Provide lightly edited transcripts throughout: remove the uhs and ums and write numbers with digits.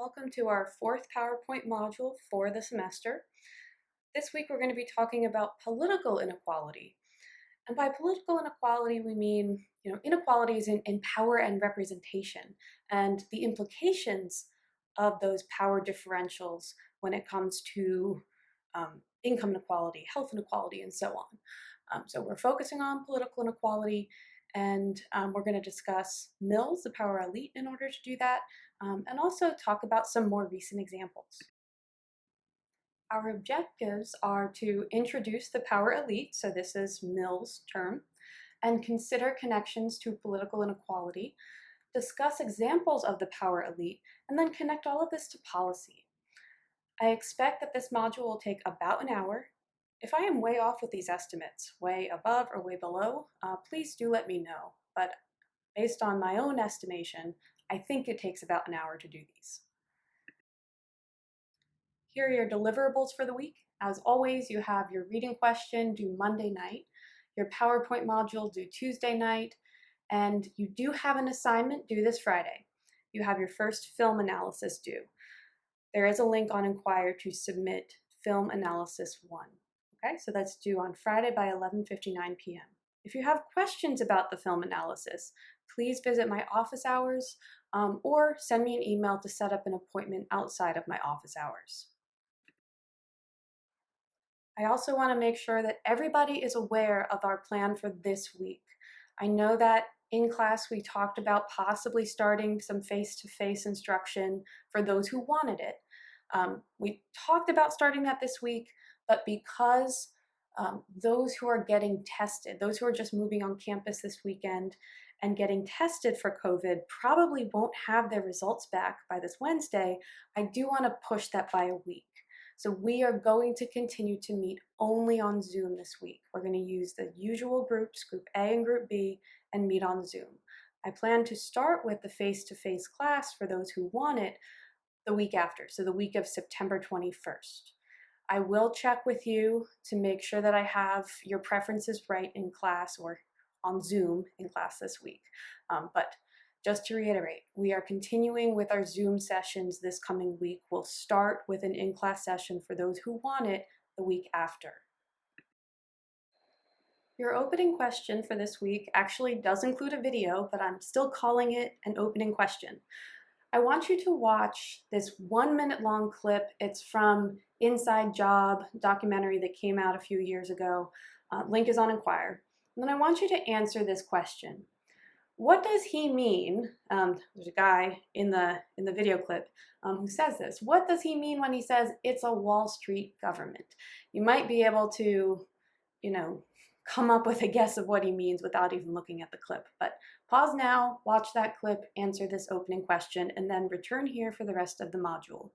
Welcome to our fourth PowerPoint module for the semester. This week we're going to be talking about political inequality. And by political inequality, we mean inequalities in power and representation and the implications of those power differentials when it comes to income inequality, health inequality, and so on. So we're focusing on political inequality, and we're going to discuss Mills, the power elite, in order to do that, and also talk about some more recent examples. Our objectives are to introduce the power elite, so this is Mill's term, and consider connections to political inequality, discuss examples of the power elite, and then connect all of this to policy. I expect that this module will take about an hour. If I am way off with these estimates, way above or way below, please do let me know. But based on my own estimation, I think it takes about an hour to do these. Here are your deliverables for the week. As always, you have your reading question due Monday night, your PowerPoint module due Tuesday night, and you do have an assignment due this Friday. You have your first film analysis due. There is a link on Inquire to submit Film Analysis 1. Okay, so that's due on Friday by 11:59 p.m. If you have questions about the film analysis, please visit my office hours or send me an email to set up an appointment outside of my office hours. I also want to make sure that everybody is aware of our plan for this week. I know that in class we talked about possibly starting some face-to-face instruction for those who wanted it. We talked about starting that this week, but because those who are getting tested, those who are just moving on campus this weekend and getting tested for COVID probably won't have their results back by this Wednesday, I do want to push that by a week. So we are going to continue to meet only on Zoom this week. We're going to use the usual groups, Group A and Group B, and meet on Zoom. I plan to start with the face-to-face class for those who want it the week after, so the week of September 21st. I will check with you to make sure that I have your preferences right in class or on Zoom in class this week. But just to reiterate, we are continuing with our Zoom sessions this coming week. We'll start with an in-class session for those who want it the week after. Your opening question for this week actually does include a video, but I'm still calling it an opening question. I want you to watch this 1 minute long clip. It's from Inside Job documentary that came out a few years ago. Link is on Inquire. And then I want you to answer this question. What does he mean? There's a guy in the video clip who says this. What does he mean when he says it's a Wall Street government? You might be able to, come up with a guess of what he means without even looking at the clip. But pause now, watch that clip, answer this opening question, and then return here for the rest of the module.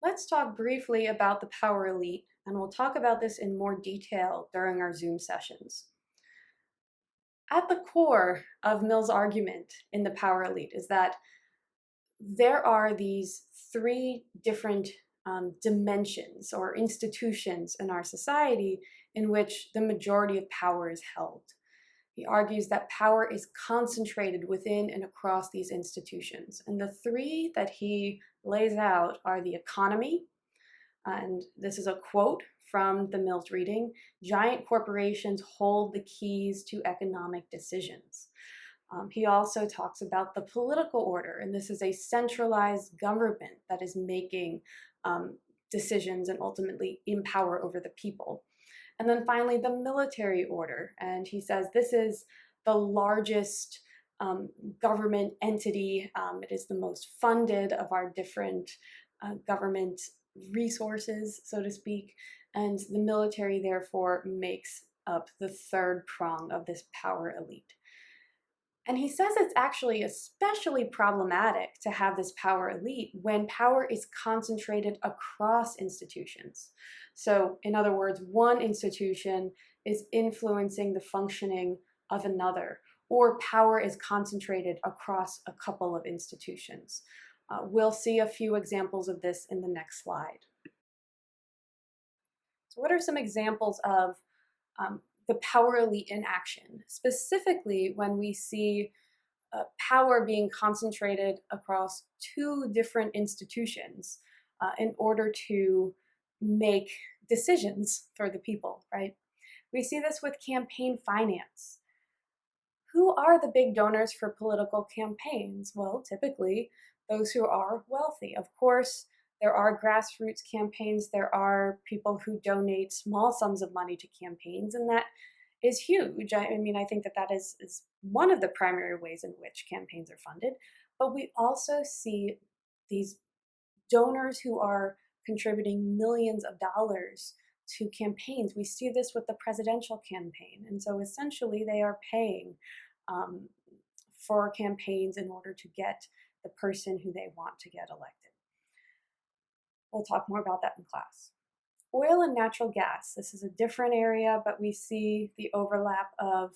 Let's talk briefly about the power elite, and we'll talk about this in more detail during our Zoom sessions. At the core of Mill's argument in the power elite is that there are these three different dimensions or institutions in our society in which the majority of power is held. He argues that power is concentrated within and across these institutions. And the three that he lays out are the economy, and this is a quote from the Mill's reading, giant corporations hold the keys to economic decisions. He also talks about the political order, and this is a centralized government that is making decisions and ultimately in power over the people. And then finally, the military order, and he says this is the largest government entity. It is the most funded of our different government resources, so to speak, and the military therefore makes up the third prong of this power elite. And he says it's actually especially problematic to have this power elite when power is concentrated across institutions. So, in other words, one institution is influencing the functioning of another, or power is concentrated across a couple of institutions. We'll see a few examples of this in the next slide. So what are some examples of the power elite in action, specifically when we see power being concentrated across two different institutions in order to make decisions for the people, right? We see this with campaign finance. Who are the big donors for political campaigns? Well, typically those who are wealthy. Of course, there are grassroots campaigns, there are people who donate small sums of money to campaigns, and that is huge. I mean, I think that that is one of the primary ways in which campaigns are funded. But we also see these donors who are contributing millions of dollars to campaigns. We see this with the presidential campaign. And so essentially, they are paying um, for campaigns in order to get the person who they want to get elected. We'll talk more about that in class. Oil and natural gas. This is a different area, but we see the overlap of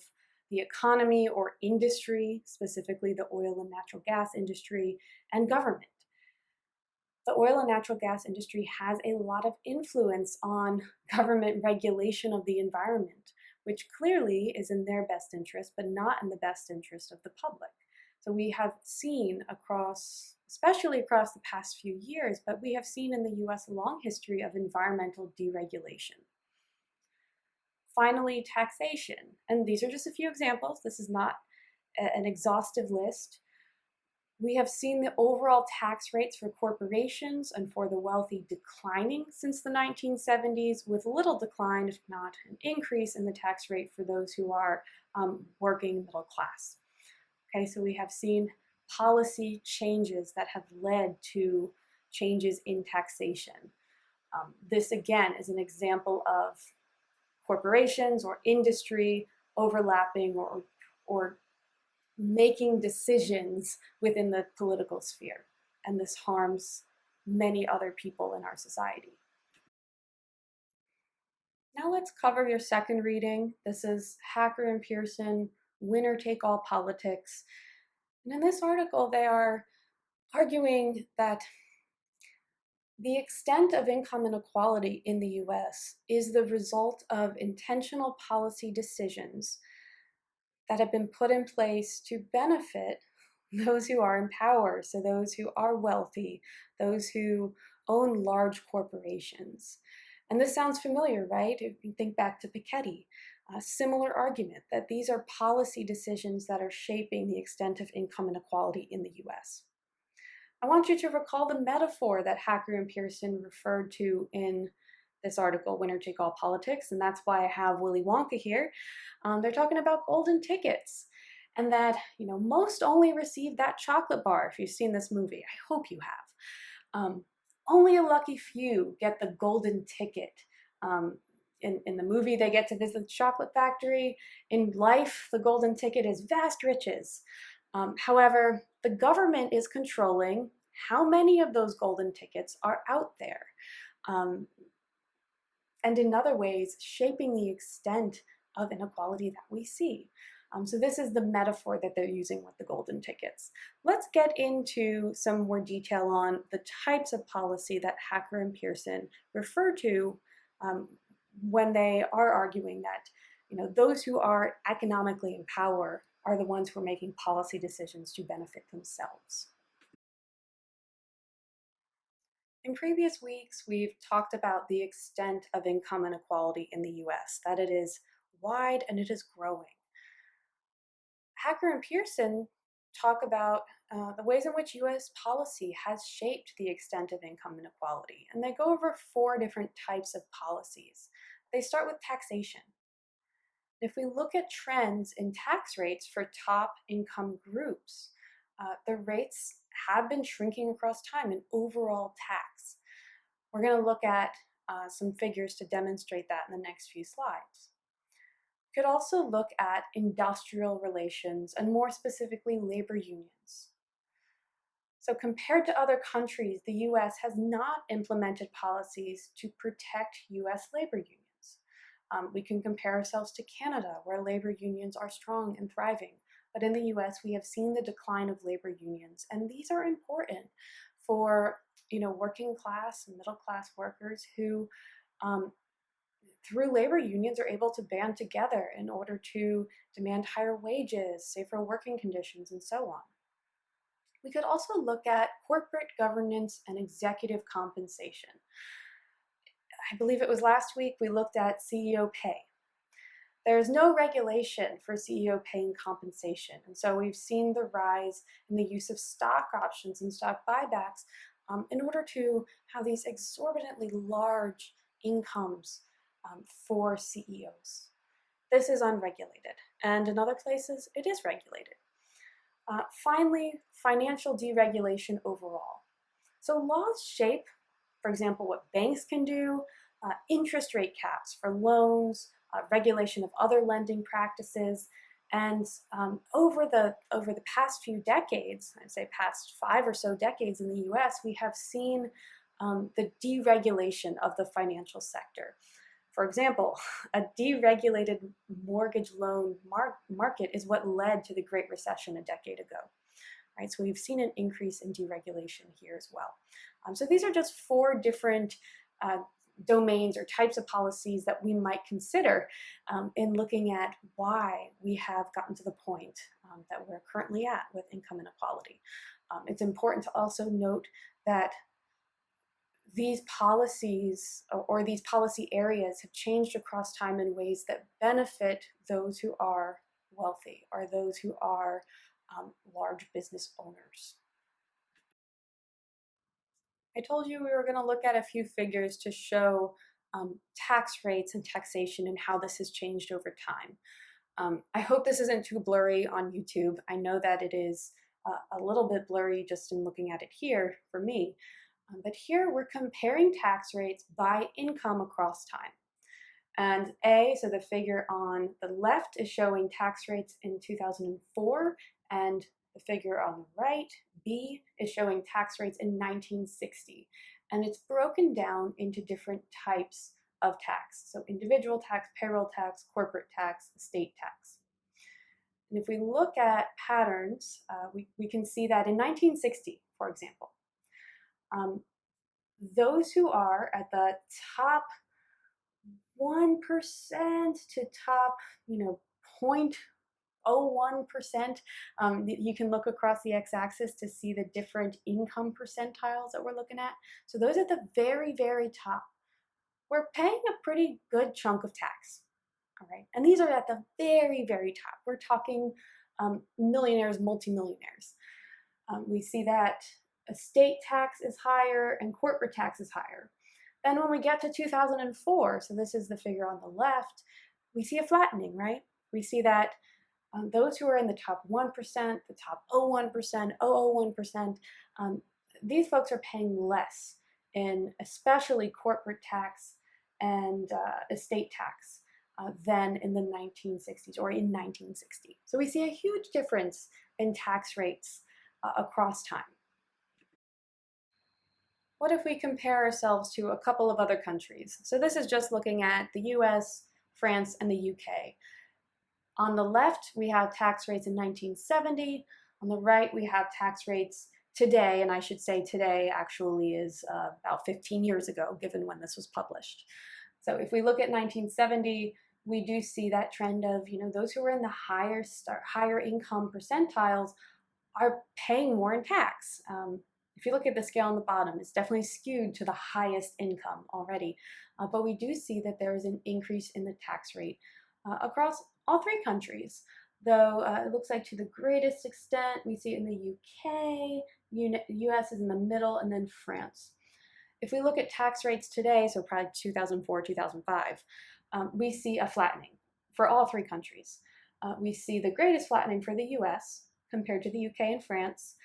the economy or industry, specifically the oil and natural gas industry, and government. The oil and natural gas industry has a lot of influence on government regulation of the environment, which clearly is in their best interest, but not in the best interest of the public. So we have seen across, especially across the past few years, but we have seen in the US a long history of environmental deregulation. Finally, taxation. And these are just a few examples. This is not an exhaustive list. We have seen the overall tax rates for corporations and for the wealthy declining since the 1970s, with little decline, if not an increase, in the tax rate for those who are working middle class. Okay, so we have seen policy changes that have led to changes in taxation. This again is an example of corporations or industry overlapping or making decisions within the political sphere, and this harms many other people in our society. Now let's cover your second reading. This is Hacker and Pearson, Winner Take All Politics. And in this article, they are arguing that the extent of income inequality in the US is the result of intentional policy decisions that have been put in place to benefit those who are in power, so those who are wealthy, those who own large corporations. And this sounds familiar, right? If you think back to Piketty, a similar argument that these are policy decisions that are shaping the extent of income inequality in the US. I want you to recall the metaphor that Hacker and Pearson referred to in this article, Winner Take All Politics, and that's why I have Willy Wonka here. They're talking about golden tickets, and that, you know, most only receive that chocolate bar. If you've seen this movie, I hope you have. Only a lucky few get the golden ticket. In the movie, they get to visit the chocolate factory. In life, the golden ticket is vast riches. However, the government is controlling how many of those golden tickets are out there. And in other ways, shaping the extent of inequality that we see. So this is the metaphor that they're using with the golden tickets. Let's get into some more detail on the types of policy that Hacker and Pearson refer to when they are arguing that, you know, those who are economically in power are the ones who are making policy decisions to benefit themselves. In previous weeks, we've talked about the extent of income inequality in the US, that it is wide and it is growing. Hacker and Pearson talk about the ways in which US policy has shaped the extent of income inequality, and they go over 4 different types of policies. They start with taxation. If we look at trends in tax rates for top income groups, the rates have been shrinking across time in overall tax. We're going to look at some figures to demonstrate that in the next few slides. We could also look at industrial relations and more specifically labor unions. So compared to other countries, the US has not implemented policies to protect US labor unions. We can compare ourselves to Canada, where labor unions are strong and thriving. But in the US, we have seen the decline of labor unions, and these are important for, you know, working class and middle class workers who through labor unions are able to band together in order to demand higher wages, safer working conditions, and so on. We could also look at corporate governance and executive compensation. I believe it was last week we looked at CEO pay. There is no regulation for CEO pay and compensation, and so we've seen the rise in the use of stock options and stock buybacks in order to have these exorbitantly large incomes for CEOs. This is unregulated, and in other places it is regulated. Finally, financial deregulation overall. So laws shape, for example, what banks can do, interest rate caps for loans, regulation of other lending practices, and over the past few decades, I'd say past 5 or so decades in the US, we have seen the deregulation of the financial sector. For example, a deregulated mortgage loan market is what led to the Great Recession a decade ago. Right? So we've seen an increase in deregulation here as well. So these are just 4 different domains or types of policies that we might consider in looking at why we have gotten to the point that we're currently at with income inequality. It's important to also note that these policies or these policy areas have changed across time in ways that benefit those who are wealthy or those who are large business owners. I told you we were going to look at a few figures to show tax rates and taxation and how this has changed over time. I hope this isn't too blurry on YouTube. I know that it is a little bit blurry just in looking at it here for me. But here we're comparing tax rates by income across time. And so the figure on the left is showing tax rates in 2004, and the figure on the right, B, is showing tax rates in 1960. And it's broken down into different types of tax. So individual tax, payroll tax, corporate tax, estate tax. And if we look at patterns, we can see that in 1960, for example, those who are at the top 1% to top, 0.01%, you can look across the x-axis to see the different income percentiles that we're looking at. So those at the very, very top, we're paying a pretty good chunk of tax. All right, and these are at the very, very top. We're talking millionaires, multimillionaires. We see that estate tax is higher and corporate tax is higher. Then when we get to 2004, so this is the figure on the left, we see a flattening, right? We see that those who are in the top 1%, the top 0.1%, 0.001%, these folks are paying less in especially corporate tax and estate tax than in the 1960s or in 1960. So we see a huge difference in tax rates across time. What if we compare ourselves to a couple of other countries? So this is just looking at the US, France, and the UK. On the left, we have tax rates in 1970. On the right, we have tax rates today, and I should say today actually is about 15 years ago, given when this was published. So if we look at 1970, we do see that trend of, those who are in the higher income percentiles are paying more in tax. If you look at the scale on the bottom, it's definitely skewed to the highest income already. But we do see that there is an increase in the tax rate across all 3 countries. Though it looks like to the greatest extent, we see it in the UK, US is in the middle, and then France. If we look at tax rates today, so probably 2004, 2005, we see a flattening for all 3 countries. We see the greatest flattening for the US compared to the UK and France,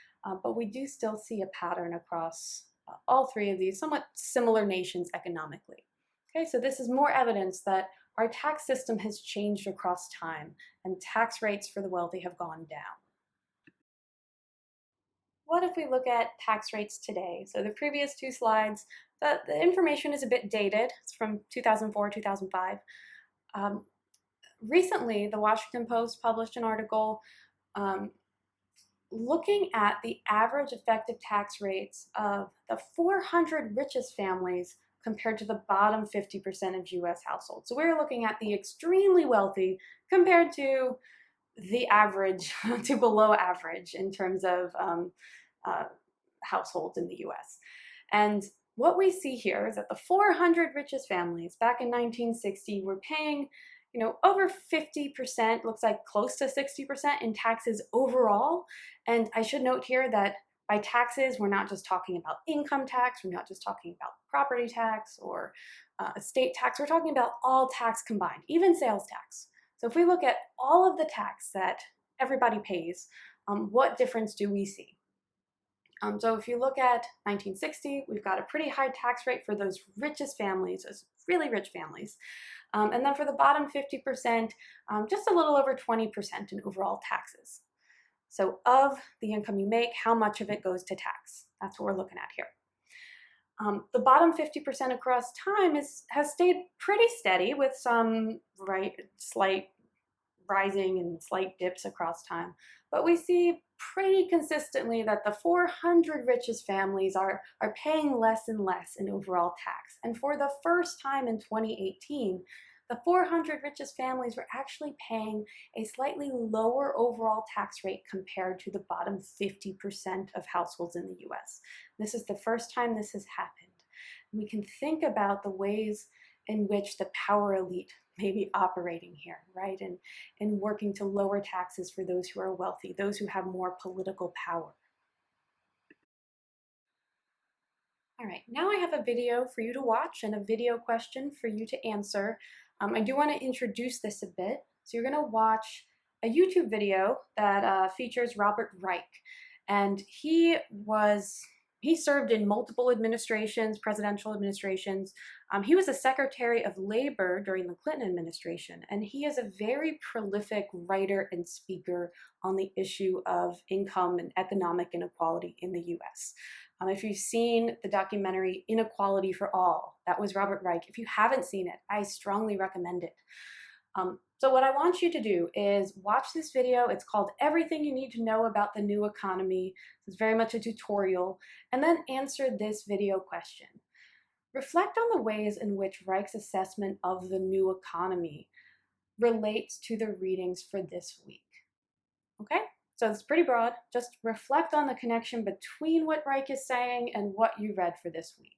but we do still see a pattern across all 3 of these somewhat similar nations economically. Okay, so this is more evidence that our tax system has changed across time and tax rates for the wealthy have gone down. What if we look at tax rates today? So the previous 2 slides, the information is a bit dated. It's from 2004, 2005. Recently, the Washington Post published an article looking at the average effective tax rates of the 400 richest families compared to the bottom 50% of US households. So we're looking at the extremely wealthy compared to the average to below average in terms of uh, households in the US. And what we see here is that the 400 richest families back in 1960 were paying, over 50%, looks like close to 60% in taxes overall. And I should note here that by taxes, we're not just talking about income tax, we're not just talking about property tax or estate tax, we're talking about all tax combined, even sales tax. So if we look at all of the tax that everybody pays, what difference do we see? So if you look at 1960, we've got a pretty high tax rate for those richest families, those really rich families. And then for the bottom 50%, just a little over 20% in overall taxes. So of the income you make, how much of it goes to tax? That's what we're looking at here. The bottom 50% across time has stayed pretty steady with some slight rising and slight dips across time. But we see pretty consistently that the 400 richest families are paying less and less in overall tax. And for the first time in 2018, the 400 richest families were actually paying a slightly lower overall tax rate compared to the bottom 50% of households in the US. This is the first time this has happened. We can think about the ways in which the power elite may be operating here, right? And working to lower taxes for those who are wealthy, those who have more political power. All right, now I have a video for you to watch and a video question for you to answer. I do want to introduce this a bit. So you're going to watch a YouTube video that features Robert Reich, and he served in multiple administrations, presidential administrations. He was a Secretary of Labor during the Clinton administration, and he is a very prolific writer and speaker on the issue of income and economic inequality in the US. If you've seen the documentary Inequality for All, that was Robert Reich. If you haven't seen it, I strongly recommend it. So what I want you to do is watch this video. It's called Everything You Need to Know About the New Economy. It's very much a tutorial. And then answer this video question. Reflect on the ways in which Reich's assessment of the new economy relates to the readings for this week. Okay? So it's pretty broad. Just reflect on the connection between what Reich is saying and what you read for this week.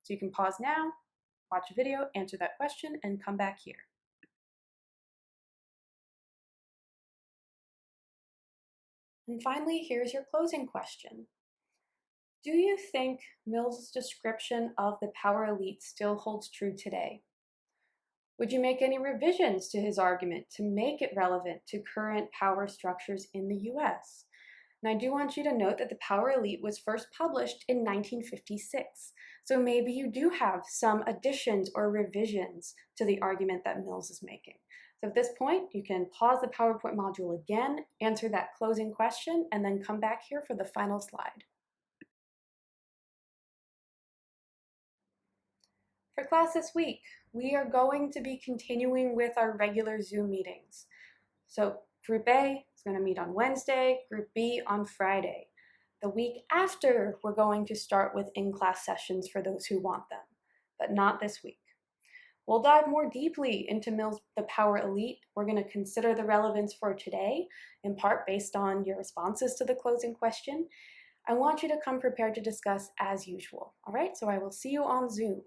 So you can pause now, watch a video, answer that question, and come back here. And finally, here's your closing question. Do you think Mill's description of the power elite still holds true today? Would you make any revisions to his argument to make it relevant to current power structures in the US? And I do want you to note that The Power Elite was first published in 1956. So maybe you do have some additions or revisions to the argument that Mills is making. So at this point, you can pause the PowerPoint module again, answer that closing question, and then come back here for the final slide. For class this week, we are going to be continuing with our regular Zoom meetings. So Group A is going to meet on Wednesday, Group B on Friday. The week after, we're going to start with in-class sessions for those who want them, but not this week. We'll dive more deeply into Mill's The Power Elite. We're going to consider the relevance for today, in part based on your responses to the closing question. I want you to come prepared to discuss as usual. All right, so I will see you on Zoom.